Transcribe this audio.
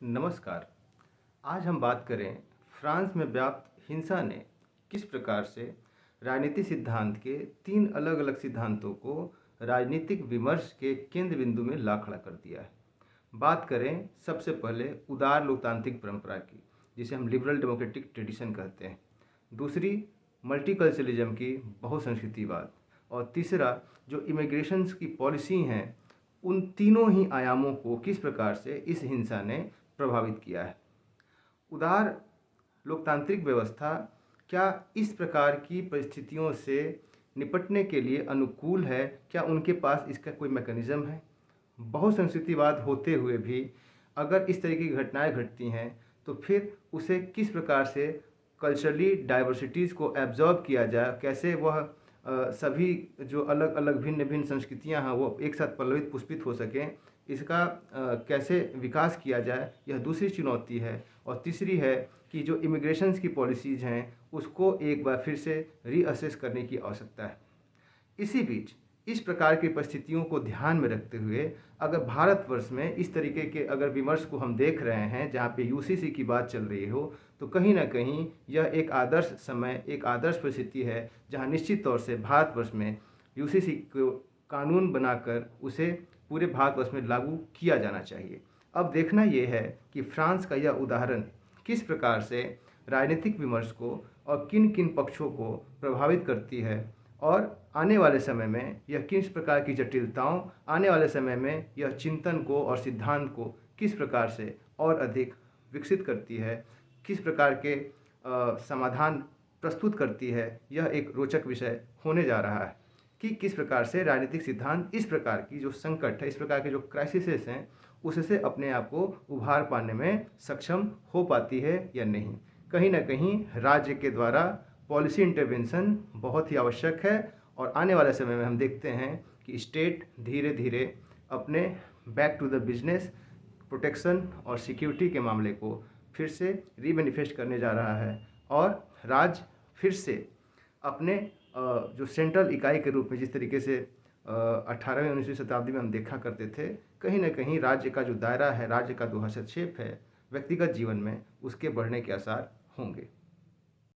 नमस्कार। आज हम बात करें फ्रांस में व्याप्त हिंसा ने किस प्रकार से राजनीतिक सिद्धांत के तीन अलग अलग सिद्धांतों को राजनीतिक विमर्श के केंद्र बिंदु में ला खड़ा कर दिया है। बात करें सबसे पहले उदार लोकतांत्रिक परंपरा की, जिसे हम लिबरल डेमोक्रेटिक ट्रेडिशन कहते हैं। दूसरी मल्टीकल्चरलिज्म की बहुसंस्कृतिवाद। और तीसरा जो इमिग्रेशन की पॉलिसी हैं, उन तीनों ही आयामों को किस प्रकार से इस हिंसा ने प्रभावित किया है। उदार लोकतांत्रिक व्यवस्था क्या इस प्रकार की परिस्थितियों से निपटने के लिए अनुकूल है? क्या उनके पास इसका कोई मैकेनिज्म है? बहुसंस्कृतिवाद होते हुए भी अगर इस तरह की घटनाएं घटती हैं तो फिर उसे किस प्रकार से कल्चरली डाइवर्सिटीज़ को एब्जॉर्ब किया जाए, कैसे वह सभी जो अलग अलग भिन्न भिन्न संस्कृतियां हैं वो एक साथ पल्लवित पुष्पित हो सकें, इसका कैसे विकास किया जाए, यह दूसरी चुनौती है। और तीसरी है कि जो इमिग्रेशंस की पॉलिसीज़ हैं उसको एक बार फिर से रीअसेस करने की आवश्यकता है। इसी बीच इस प्रकार की परिस्थितियों को ध्यान में रखते हुए अगर भारतवर्ष में इस तरीके के अगर विमर्श को हम देख रहे हैं जहाँ पे यूसीसी की बात चल रही हो, तो कहीं ना कहीं यह एक आदर्श समय, एक आदर्श परिस्थिति है जहाँ निश्चित तौर से भारतवर्ष में यूसीसी को कानून बनाकर उसे पूरे भारतवर्ष में लागू किया जाना चाहिए। अब देखना यह है कि फ्रांस का यह उदाहरण किस प्रकार से राजनीतिक विमर्श को और किन किन पक्षों को प्रभावित करती है, और आने वाले समय में यह किस प्रकार की जटिलताओं, आने वाले समय में यह चिंतन को और सिद्धांत को किस प्रकार से और अधिक विकसित करती है, किस प्रकार के समाधान प्रस्तुत करती है। यह एक रोचक विषय होने जा रहा है कि किस प्रकार से राजनीतिक सिद्धांत इस प्रकार की जो संकट है, इस प्रकार के जो क्राइसिस हैं, उससे अपने आप को उभार पाने में सक्षम हो पाती है या नहीं। कहीं ना कहीं राज्य के द्वारा पॉलिसी इंटरवेंशन बहुत ही आवश्यक है, और आने वाले समय में हम देखते हैं कि स्टेट धीरे धीरे अपने back to the business protection और सिक्योरिटी के मामले को फिर से रीमैनिफेस्ट करने जा रहा है, और राज्य फिर से अपने जो सेंट्रल इकाई के रूप में जिस तरीके से 18वीं 19वीं शताब्दी में हम देखा करते थे, कहीं ना कहीं राज्य का जो दायरा है, राज्य का जो हस्तक्षेप है व्यक्तिगत जीवन में, उसके बढ़ने के आसार होंगे।